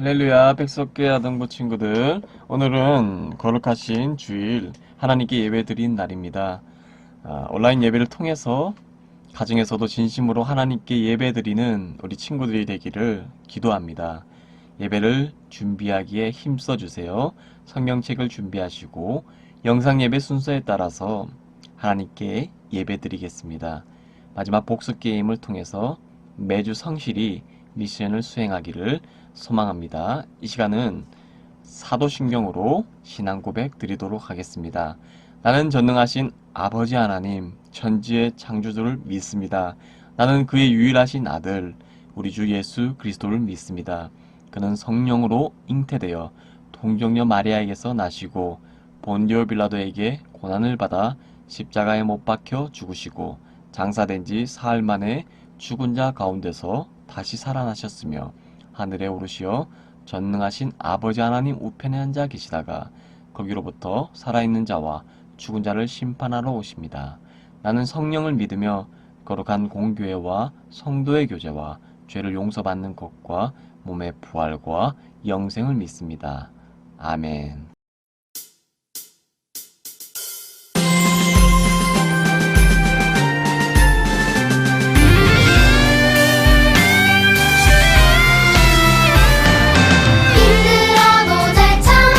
할렐루야, 백석교회 아동부 친구들. 오늘은 거룩하신 주일 하나님께 예배드린 날입니다. 온라인 예배를 통해서 가정에서도 진심으로 하나님께 예배드리는 우리 친구들이 되기를 기도합니다. 예배를 준비하기에 힘써 주세요. 성경책을 준비하시고 영상 예배 순서에 따라서 하나님께 예배드리겠습니다. 마지막 복수 게임을 통해서 매주 성실히 미션을 수행하기를 소망합니다. 이 시간은 사도신경으로 신앙 고백 드리도록 하겠습니다. 나는 전능하신 아버지 하나님, 천지의 창조주를 믿습니다. 나는 그의 유일하신 아들, 우리 주 예수 그리스도를 믿습니다. 그는 성령으로 잉태되어 동정녀 마리아에게서 나시고 본디오 빌라도에게 고난을 받아 십자가에 못 박혀 죽으시고 장사된 지 사흘 만에 죽은 자 가운데서 다시 살아나셨으며 하늘에 오르시어 전능하신 아버지 하나님 우편에 앉아 계시다가 거기로부터 살아있는 자와 죽은 자를 심판하러 오십니다. 나는 성령을 믿으며 거룩한 공교회와 성도의 교제와 죄를 용서받는 것과 몸의 부활과 영생을 믿습니다. 아멘. 힘들어도 잘 참아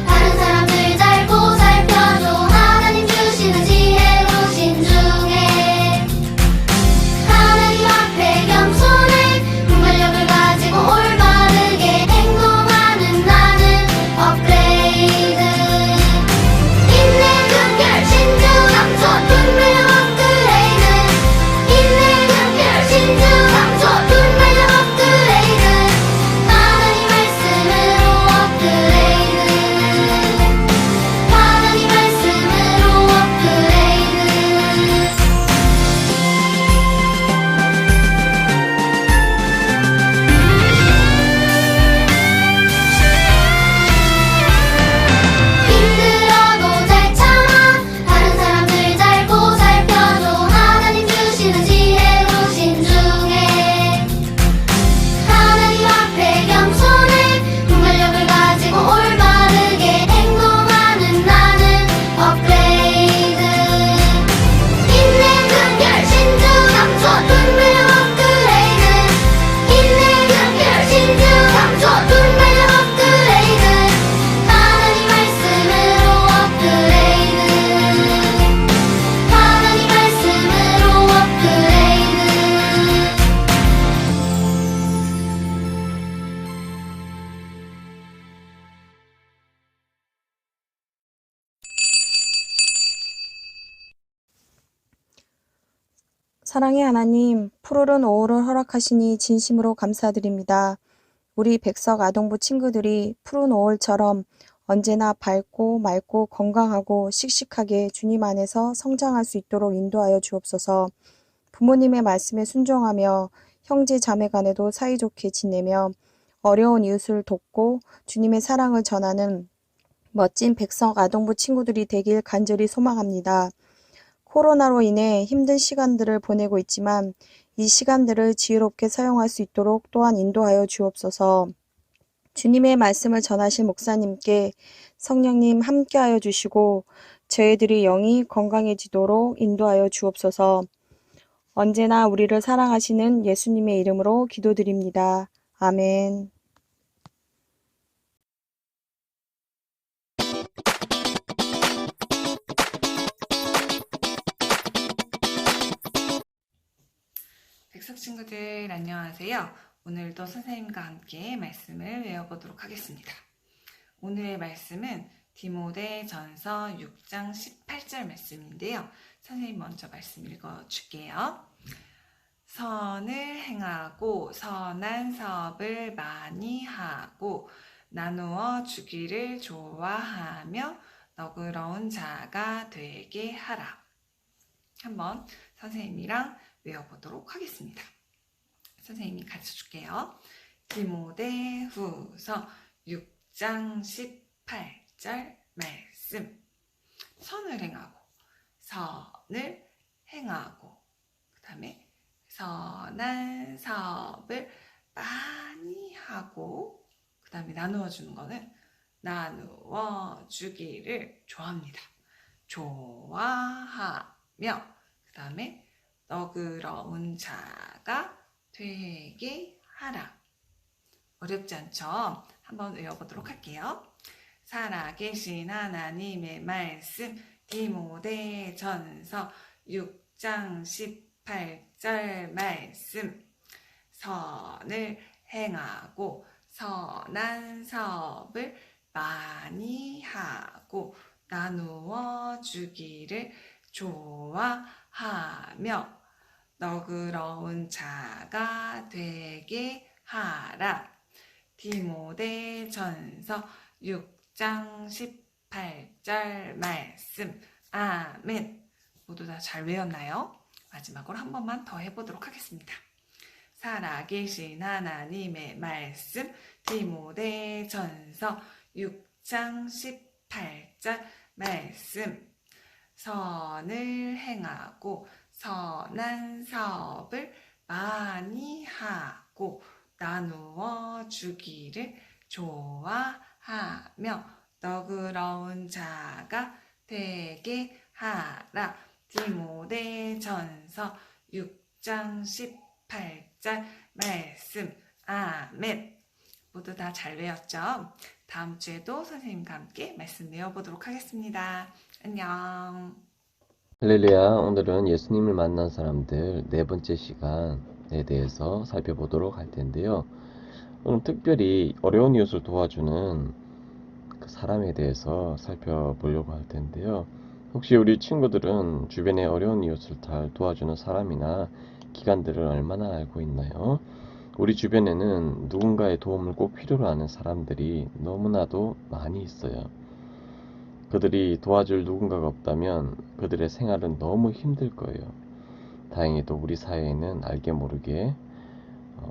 다른 사람들 잘 보살펴줘 하나님 주시는 지혜로 신중해 하나님 앞에 겸손해 분별력을 가지고 올바르게 행동하는 나는 업그레이드 인내 금결 신주 감소 분별력 업그레이드 인내 금결 신주 감소 분별력 업그레이드 하나님 말씀으로 업그레이드 하나님 말씀으로 업그레이드 힘들어도 잘 참아 다른 사람들 잘 보살펴줘 하나님 주시는 지혜로 신중해 하나님 앞에 겸손해 분별력을 가지고 올바르게 행동하는 나는 업그레이드 인내 금결 신주 감소 분별력 업그레이드 인내 금결 신주 감소 분별력 업그레이드 하나님 말씀으로 업그레이드 하나님 말씀으로 업그레이드 사랑의 하나님, 푸르른 5월을 허락하시니 진심으로 감사드립니다. 우리 백석 아동부 친구들이 푸른 5월처럼 언제나 밝고 맑고 건강하고 씩씩하게 주님 안에서 성장할 수 있도록 인도하여 주옵소서. 부모님의 말씀에 순종하며 형제 자매 간에도 사이좋게 지내며 어려운 이웃을 돕고 주님의 사랑을 전하는 멋진 백석 아동부 친구들이 되길 간절히 소망합니다. 코로나로 인해 힘든 시간들을 보내고 있지만 이 시간들을 지혜롭게 사용할 수 있도록 또한 인도하여 주옵소서. 주님의 말씀을 전하실 목사님께 성령님 함께하여 주시고 저희들이 영이 건강해지도록 인도하여 주옵소서. 언제나 우리를 사랑하시는 예수님의 이름으로 기도드립니다. 아멘. 백석 친구들 안녕하세요. 오늘도 선생님과 함께 말씀을 외워보도록 하겠습니다. 오늘의 말씀은 디모데전서 6장 18절 말씀인데요. 선생님 먼저 말씀 읽어줄게요. 선을 행하고 선한 사업을 많이 하고 나누어 주기를 좋아하며 너그러운 자가 되게 하라. 한번 선생님이랑 외워보도록 하겠습니다. 선생님이 가르쳐줄게요. 디모데후서 6장 18절 말씀. 선을 행하고 그 다음에 선한 사업을 많이 하고 그 그 다음에 나누어 주는 거는 나누어 주기를 좋아합니다. 좋아하며, 그 다음에 너그러운 자가 되게 하라. 어렵지 않죠? 한번 외워보도록 할게요. 살아계신 하나님의 말씀, 디모데전서 6장 18절 말씀. 선을 행하고 선한 사업을 많이 하고 나누어 주기를 좋아하며 너그러운 자가 되게 하라. 디모데전서 6장 18절 말씀. 아멘. 모두 다 잘 외웠나요? 마지막으로 한 번만 더 해보도록 하겠습니다. 살아계신 하나님의 말씀, 디모데전서 6장 18절 말씀. 선을 행하고 선한 사업을 많이 하고 나누어 주기를 좋아하며 너그러운 자가 되게 하라. 디모데전서 6장 18절 말씀. 아멘. 모두 다 잘 외웠죠? 다음 주에도 선생님과 함께 말씀 외워보도록 하겠습니다. 안녕. 할렐루야. 오늘은 예수님을 만난 사람들 네 번째 시간에 대해서 살펴보도록 할 텐데요. 오늘 특별히 어려운 이웃을 도와주는 그 사람에 대해서 살펴보려고 할 텐데요. 혹시 우리 친구들은 주변에 어려운 이웃을 잘 도와주는 사람이나 기관들을 얼마나 알고 있나요? 우리 주변에는 누군가의 도움을 꼭 필요로 하는 사람들이 너무나도 많이 있어요. 그들이 도와줄 누군가가 없다면 그들의 생활은 너무 힘들 거예요. 다행히도 우리 사회에는 알게 모르게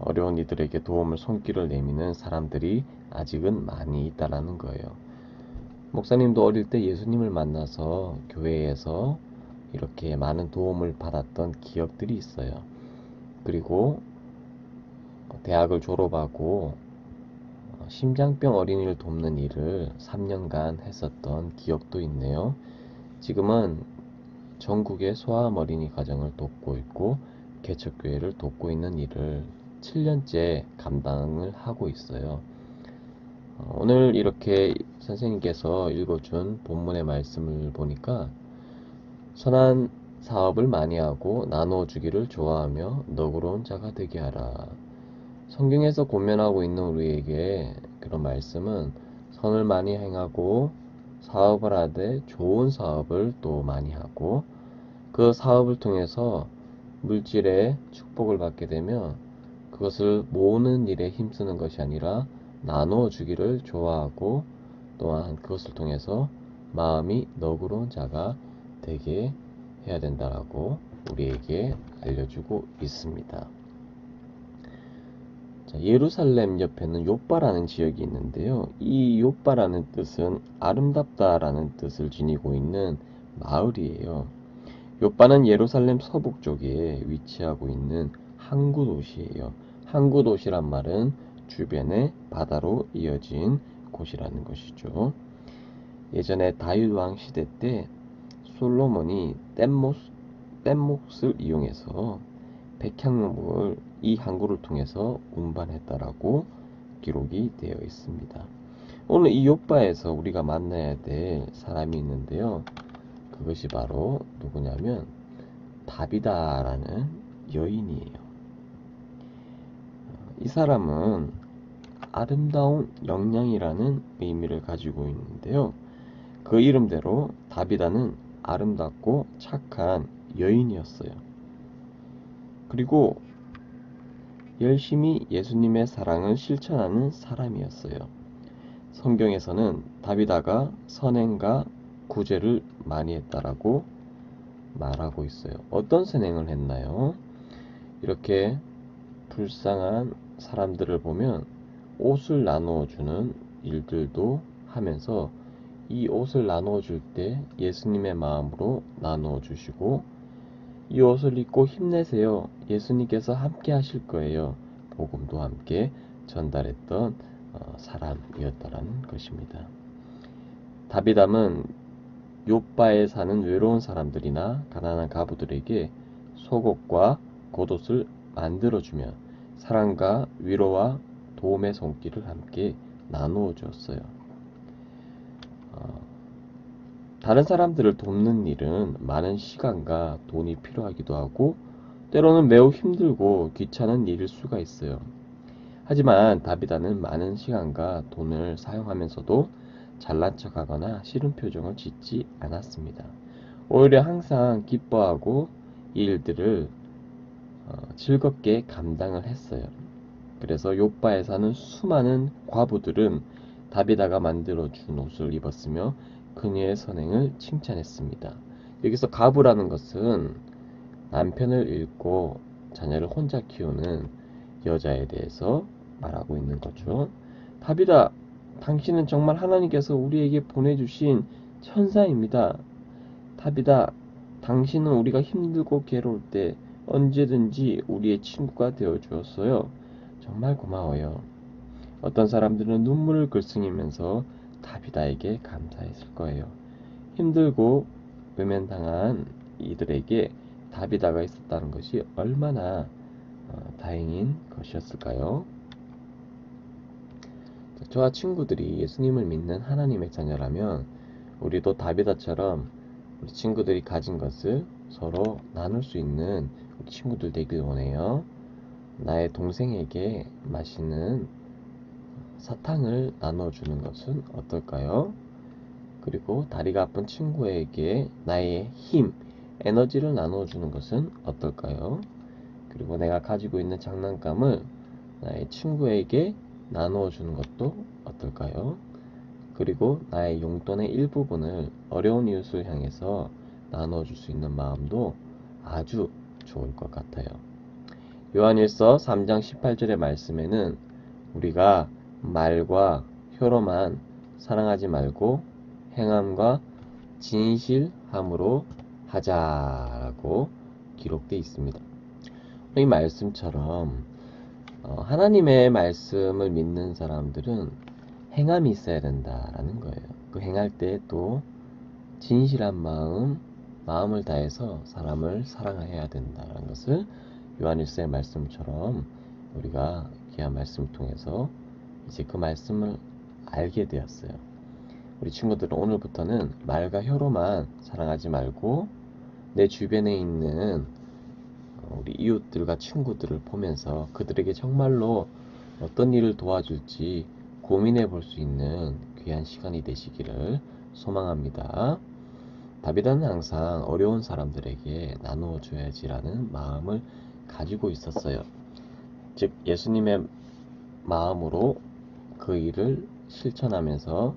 어려운 이들에게 도움을 손길을 내미는 사람들이 아직은 많이 있다라는 거예요. 목사님도 어릴 때 예수님을 만나서 교회에서 이렇게 많은 도움을 받았던 기억들이 있어요. 그리고 대학을 졸업하고 심장병 어린이를 돕는 일을 3년간 했었던 기억도 있네요. 지금은 전국의 소아암 어린이 가정을 돕고 있고 개척교회를 돕고 있는 일을 7년째 감당을 하고 있어요. 오늘 이렇게 선생님께서 읽어준 본문의 말씀을 보니까 선한 사업을 많이 하고 나누어 주기를 좋아하며 너그러운 자가 되게 하라. 성경에서 권면하고 있는 우리에게 그런 말씀은 선을 많이 행하고 사업을 하되 좋은 사업을 또 많이 하고 그 사업을 통해서 물질의 축복을 받게 되면 그것을 모으는 일에 힘쓰는 것이 아니라 나누어 주기를 좋아하고 또한 그것을 통해서 마음이 너그러운 자가 되게 해야 된다라고 우리에게 알려주고 있습니다. 자, 예루살렘 옆에는 욥바라는 지역이 있는데요. 이 욥바라는 뜻은 아름답다라는 뜻을 지니고 있는 마을이에요. 욥바는 예루살렘 서북 쪽에 위치하고 있는 항구 도시예요. 항구 도시란 말은 주변에 바다로 이어진 곳이라는 것이죠. 예전에 다윗 왕 시대 때 솔로몬이 뗏목을 이용해서 백향목을 이 항구를 통해서 운반했다라고 기록이 되어 있습니다. 오늘 이 욥바에서 우리가 만나야 될 사람이 있는데요. 그것이 바로 누구냐면 다비다라는 여인이에요. 이 사람은 아름다운 영양이라는 의미를 가지고 있는데요. 그 이름대로 다비다는 아름답고 착한 여인이었어요. 그리고 열심히 예수님의 사랑을 실천하는 사람이었어요. 성경에서는 다비다가 선행과 구제를 많이 했다라고 말하고 있어요. 어떤 선행을 했나요? 이렇게 불쌍한 사람들을 보면 옷을 나누어 주는 일들도 하면서 이 옷을 나누어 줄 때 예수님의 마음으로 나누어 주시고 이 옷을 입고 힘내세요. 예수님께서 함께 하실 거예요. 복음도 함께 전달했던 사람이었다라는 것입니다. 다비담은 욥바에 사는 외로운 사람들이나 가난한 가부들에게 속옷과 겉옷을 만들어주며 사랑과 위로와 도움의 손길을 함께 나누어 주었어요. 다른 사람들을 돕는 일은 많은 시간과 돈이 필요하기도 하고 때로는 매우 힘들고 귀찮은 일일 수가 있어요. 하지만 다비다는 많은 시간과 돈을 사용하면서도 잘난 척하거나 싫은 표정을 짓지 않았습니다. 오히려 항상 기뻐하고 이 일들을 즐겁게 감당을 했어요. 그래서 욥바에 사는 수많은 과부들은 다비다가 만들어준 옷을 입었으며 그녀의 선행을 칭찬했습니다. 여기서 과부라는 것은 남편을 잃고 자녀를 혼자 키우는 여자에 대해서 말하고 있는 거죠. 다비다, 당신은 정말 하나님께서 우리에게 보내주신 천사입니다. 다비다, 당신은 우리가 힘들고 괴로울 때 언제든지 우리의 친구가 되어 주었어요. 정말 고마워요. 어떤 사람들은 눈물을 글썽이면서 다비다에게 감사했을 거예요. 힘들고 외면당한 이들에게 다비다가 있었다는 것이 얼마나 다행인 것이었을까요? 저와 친구들이 예수님을 믿는 하나님의 자녀라면 우리도 다비다처럼 우리 친구들이 가진 것을 서로 나눌 수 있는 우리 친구들 되길 원해요. 나의 동생에게 맛있는 사탕을 나눠주는 것은 어떨까요? 그리고 다리가 아픈 친구에게 나의 힘, 에너지를 나눠주는 것은 어떨까요? 그리고 내가 가지고 있는 장난감을 나의 친구에게 나누어 주는 것도 어떨까요? 그리고 나의 용돈의 일부분을 어려운 이웃을 향해서 나누어 줄 수 있는 마음도 아주 좋을 것 같아요. 요한일서 3장 18절의 말씀에는 우리가 말과 혀로만 사랑하지 말고 행함과 진실함으로 하자라고 기록되어 있습니다. 이 말씀처럼 하나님의 말씀을 믿는 사람들은 행함이 있어야 된다라는 거예요. 그 행할 때 또 진실한 마음을 다해서 사람을 사랑해야 된다는 것을 요한일서의 말씀처럼 우리가 귀한 말씀을 통해서 이제 그 말씀을 알게 되었어요. 우리 친구들은 오늘부터는 말과 혀로만 사랑하지 말고 내 주변에 있는 우리 이웃들과 친구들을 보면서 그들에게 정말로 어떤 일을 도와줄지 고민해 볼 수 있는 귀한 시간이 되시기를 소망합니다. 다비다는 항상 어려운 사람들에게 나누어 줘야지라는 마음을 가지고 있었어요. 즉 예수님의 마음으로 그 일을 실천하면서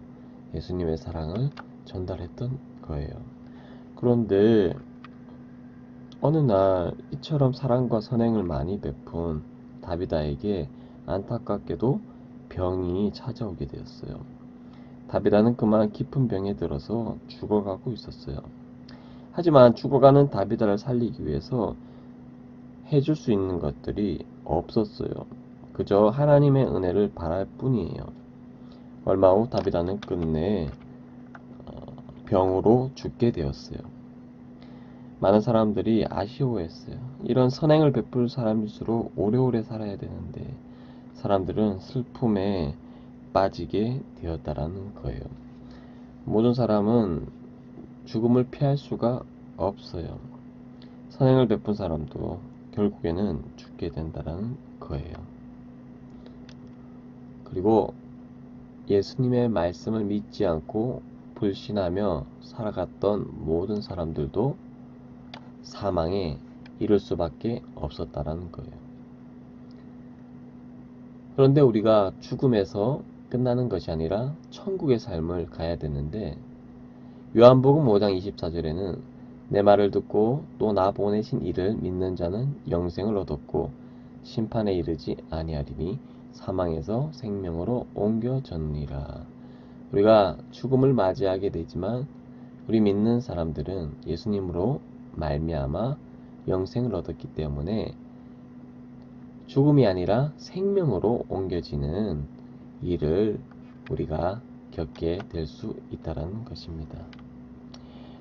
예수님의 사랑을 전달했던 거예요. 그런데 어느 날 이처럼 사랑과 선행을 많이 베푼 다비다에게 안타깝게도 병이 찾아오게 되었어요. 다비다는 그만 깊은 병에 들어서 죽어가고 있었어요. 하지만 죽어가는 다비다를 살리기 위해서 해줄 수 있는 것들이 없었어요. 그저 하나님의 은혜를 바랄 뿐이에요. 얼마 후 다비다는 끝내 병으로 죽게 되었어요. 많은 사람들이 아쉬워했어요. 이런 선행을 베풀 사람일수록 오래오래 살아야 되는데 사람들은 슬픔에 빠지게 되었다라는 거예요. 모든 사람은 죽음을 피할 수가 없어요. 선행을 베푼 사람도 결국에는 죽게 된다라는 거예요. 그리고 예수님의 말씀을 믿지 않고 불신하며 살아갔던 모든 사람들도 사망에 이를 수밖에 없었다라는 거예요. 그런데 우리가 죽음에서 끝나는 것이 아니라 천국의 삶을 가야 되는데 요한복음 5장 24절에는 내 말을 듣고 또 나 보내신 이를 믿는 자는 영생을 얻었고 심판에 이르지 아니하리니 사망에서 생명으로 옮겨졌느니라. 우리가 죽음을 맞이하게 되지만 우리 믿는 사람들은 예수님으로 말미암아 영생을 얻었기 때문에 죽음이 아니라 생명으로 옮겨지는 일을 우리가 겪게 될 수 있다는 것입니다.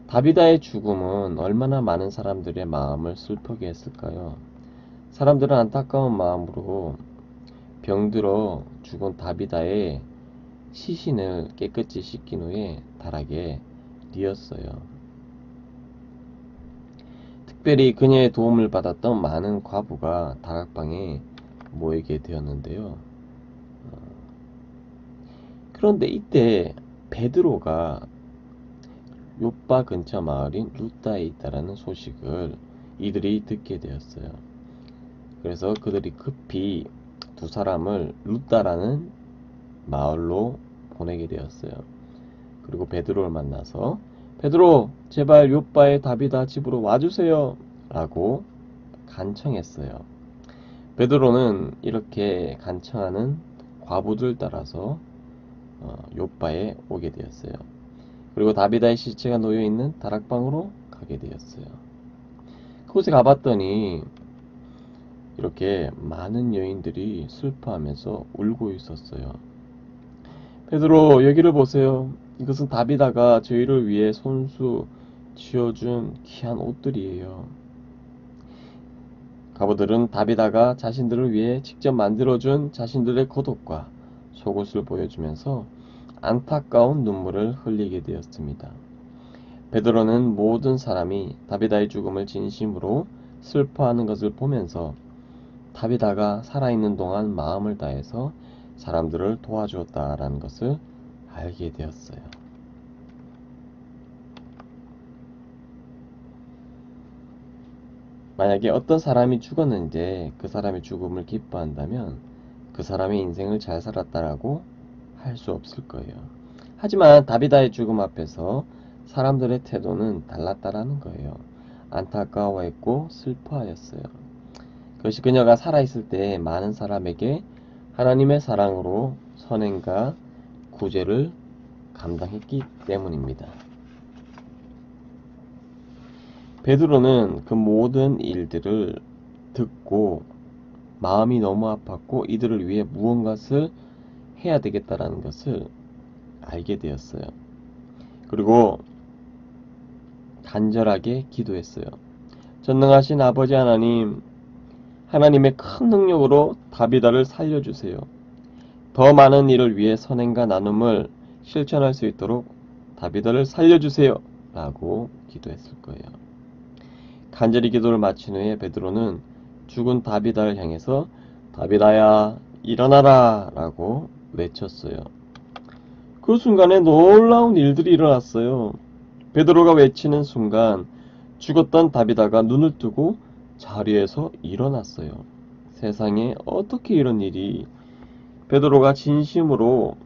다비다의 죽음은 얼마나 많은 사람들의 마음을 슬프게 했을까요? 사람들은 안타까운 마음으로 병들어 죽은 다비다의 시신을 깨끗이 씻긴 후에 다락에 뉘었어요. 특별히 그녀의 도움을 받았던 많은 과부가 다락방에 모이게 되었는데요. 그런데 이때 베드로가 욥바 근처 마을인 루다에 있다라는 소식을 이들이 듣게 되었어요. 그래서 그들이 급히 두 사람을 루다라는 마을로 보내게 되었어요. 그리고 베드로를 만나서 베드로, 제발 욥바의 다비다 집으로 와주세요 라고 간청했어요. 베드로는 이렇게 간청하는 과부들 따라서 욥바에 오게 되었어요. 그리고 다비다의 시체가 놓여있는 다락방으로 가게 되었어요. 그곳에 가봤더니 이렇게 많은 여인들이 슬퍼하면서 울고 있었어요. 베드로, 여기를 보세요. 이것은 다비다가 저희를 위해 손수 쥐어준 귀한 옷들이에요. 과부들은 다비다가 자신들을 위해 직접 만들어준 자신들의 겉옷과 속옷을 보여주면서 안타까운 눈물을 흘리게 되었습니다. 베드로는 모든 사람이 다비다의 죽음을 진심으로 슬퍼하는 것을 보면서 다비다가 살아있는 동안 마음을 다해서 사람들을 도와주었다라는 것을 알게 되었어요. 만약에 어떤 사람이 죽었는데 그 사람의 죽음을 기뻐한다면 그 사람의 인생을 잘 살았다라고 할 수 없을 거예요. 하지만 다비다의 죽음 앞에서 사람들의 태도는 달랐다라는 거예요. 안타까워했고 슬퍼하였어요. 그것이 그녀가 살아있을 때 많은 사람에게 하나님의 사랑으로 선행과 구제를 감당했기 때문입니다. 베드로는 그 모든 일들을 듣고 마음이 너무 아팠고 이들을 위해 무언가를 해야 되겠다라는 것을 알게 되었어요. 그리고 간절하게 기도했어요. 전능하신 아버지 하나님, 하나님의 큰 능력으로 다비다를 살려주세요. 더 많은 일을 위해 선행과 나눔을 실천할 수 있도록 다비다를 살려주세요 라고 기도했을 거예요. 간절히 기도를 마친 후에 베드로는 죽은 다비다를 향해서 다비다야 일어나라 라고 외쳤어요. 그 순간에 놀라운 일들이 일어났어요. 베드로가 외치는 순간 죽었던 다비다가 눈을 뜨고 자리에서 일어났어요. 세상에 어떻게 이런 일이. 베드로가 진심으로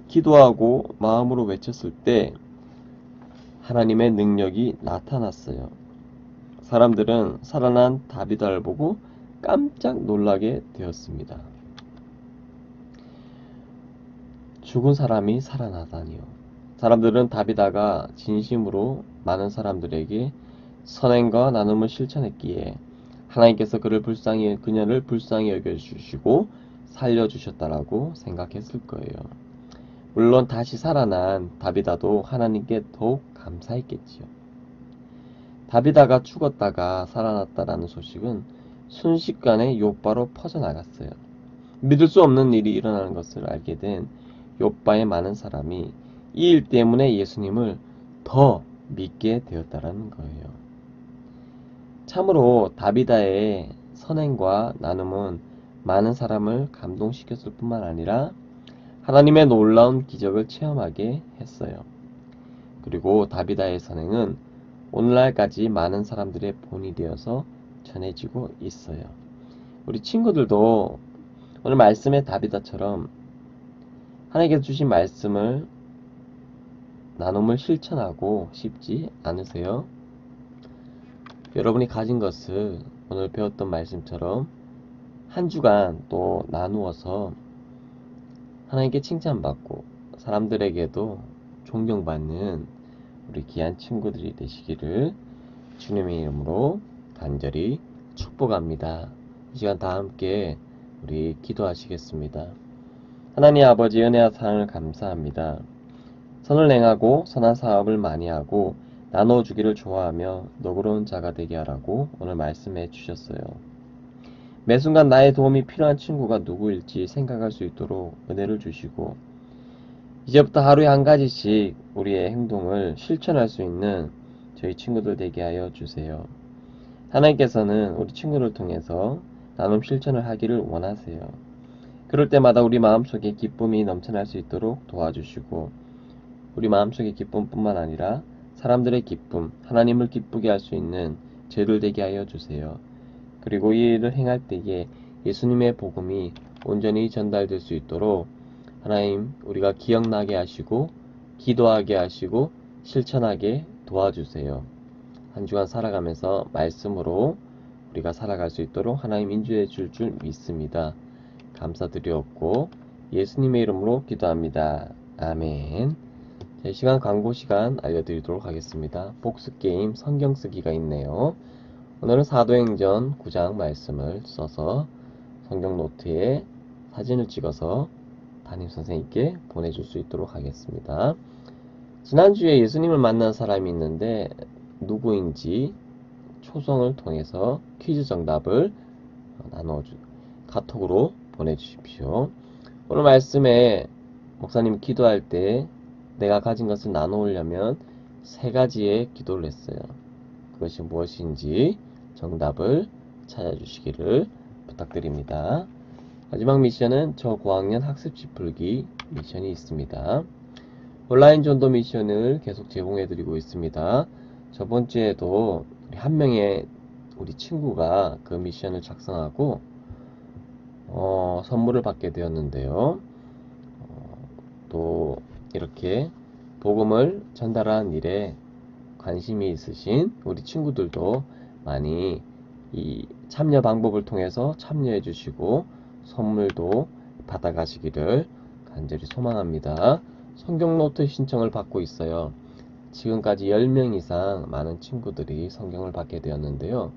기도하고 마음으로 외쳤을 때 하나님의 능력이 나타났어요. 사람들은 살아난 다비다를 보고 깜짝 놀라게 되었습니다. 죽은 사람이 살아나다니요. 사람들은 다비다가 진심으로 많은 사람들에게 선행과 나눔을 실천했기에 하나님께서 그녀를 불쌍히 여겨주시고 살려주셨다라고 생각했을 거예요. 물론 다시 살아난 다비다도 하나님께 더욱 감사했겠지요. 다비다가 죽었다가 살아났다라는 소식은 순식간에 욥바로 퍼져나갔어요. 믿을 수 없는 일이 일어나는 것을 알게 된 욥바의 많은 사람이 이 일 때문에 예수님을 더 믿게 되었다라는 거예요. 참으로 다비다의 선행과 나눔은 많은 사람을 감동시켰을 뿐만 아니라 하나님의 놀라운 기적을 체험하게 했어요. 그리고 다비다의 선행은 오늘날까지 많은 사람들의 본이 되어서 전해지고 있어요. 우리 친구들도 오늘 말씀의 다비다처럼 하나님께서 주신 말씀을 나눔을 실천하고 싶지 않으세요? 여러분이 가진 것을 오늘 배웠던 말씀처럼 한 주간 또 나누어서 하나님께 칭찬받고 사람들에게도 존경받는 우리 귀한 친구들이 되시기를 주님의 이름으로 간절히 축복합니다. 이 시간 다 함께 우리 기도하시겠습니다. 하나님 아버지 은혜와 사랑을 감사합니다. 선을 행하고 선한 사업을 많이 하고 나눠주기를 좋아하며 너그러운 자가 되게 하라고 오늘 말씀해 주셨어요. 매 순간 나의 도움이 필요한 친구가 누구일지 생각할 수 있도록 은혜를 주시고 이제부터 하루에 한 가지씩 우리의 행동을 실천할 수 있는 저희 친구들 되게 하여 주세요. 하나님께서는 우리 친구를 통해서 나눔 실천을 하기를 원하세요. 그럴 때마다 우리 마음속에 기쁨이 넘쳐날 수 있도록 도와주시고 우리 마음속의 기쁨뿐만 아니라 사람들의 기쁨, 하나님을 기쁘게 할 수 있는 저희들 되게 하여 주세요. 그리고 이 일을 행할 때에 예수님의 복음이 온전히 전달될 수 있도록 하나님 우리가 기억나게 하시고 기도하게 하시고 실천하게 도와주세요. 한 주간 살아가면서 말씀으로 우리가 살아갈 수 있도록 하나님 인도해 줄 믿습니다. 감사드리옵고 예수님의 이름으로 기도합니다. 아멘. 제 시간 광고 시간 알려드리도록 하겠습니다. 복습게임 성경 쓰기가 있네요. 오늘은 사도행전 9장 말씀을 써서 성경 노트에 사진을 찍어서 담임선생님께 보내줄 수 있도록 하겠습니다. 지난주에 예수님을 만난 사람이 있는데 누구인지 초성을 통해서 퀴즈 정답을 카톡으로 보내주십시오. 오늘 말씀에 목사님이 기도할 때 내가 가진 것을 나누려면 세 가지의 기도를 했어요. 그것이 무엇인지 정답을 찾아주시기를 부탁드립니다. 마지막 미션은 저 고학년 학습지 풀기 미션이 있습니다. 온라인 전도 미션을 계속 제공해드리고 있습니다. 저번 주에도 한 명의 우리 친구가 그 미션을 작성하고 선물을 받게 되었는데요. 또 이렇게 복음을 전달하는 일에 관심이 있으신 우리 친구들도 많이 이 참여 방법을 통해서 참여해 주시고 선물도 받아가시기를 간절히 소망합니다. 성경 노트 신청을 받고 있어요. 지금까지 10명 이상 많은 친구들이 성경을 받게 되었는데요.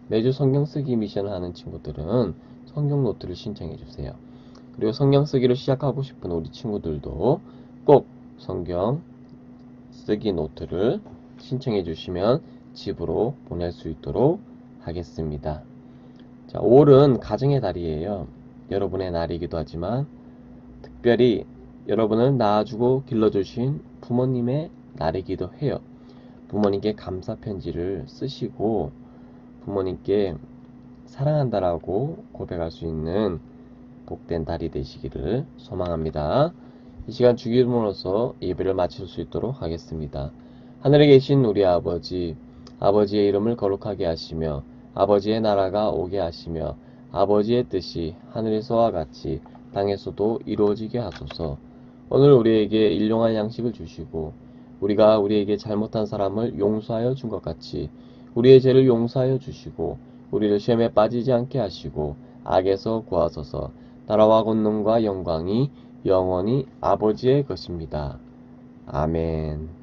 매주 성경 쓰기 미션을 하는 친구들은 성경 노트를 신청해 주세요. 그리고 성경 쓰기를 시작하고 싶은 우리 친구들도 꼭 성경 쓰기 노트를 신청해 주시면 집으로 보낼 수 있도록 하겠습니다. 자, 5월은 가정의 달이에요. 여러분의 날이기도 하지만 특별히 여러분을 낳아주고 길러주신 부모님의 날이기도 해요. 부모님께 감사 편지를 쓰시고 부모님께 사랑한다라고 고백할 수 있는 복된 달이 되시기를 소망합니다. 이 시간 주기도문으로서 예배를 마칠 수 있도록 하겠습니다. 하늘에 계신 우리 아버지, 아버지의 이름을 거룩하게 하시며 아버지의 나라가 오게 하시며 아버지의 뜻이 하늘에서와 같이 땅에서도 이루어지게 하소서. 오늘 우리에게 일용할 양식을 주시고 우리가 우리에게 잘못한 사람을 용서하여 준 것 같이 우리의 죄를 용서하여 주시고 우리를 시험에 빠지지 않게 하시고 악에서 구하소서. 나라와 권능과 영광이 영원히 아버지의 것입니다. 아멘.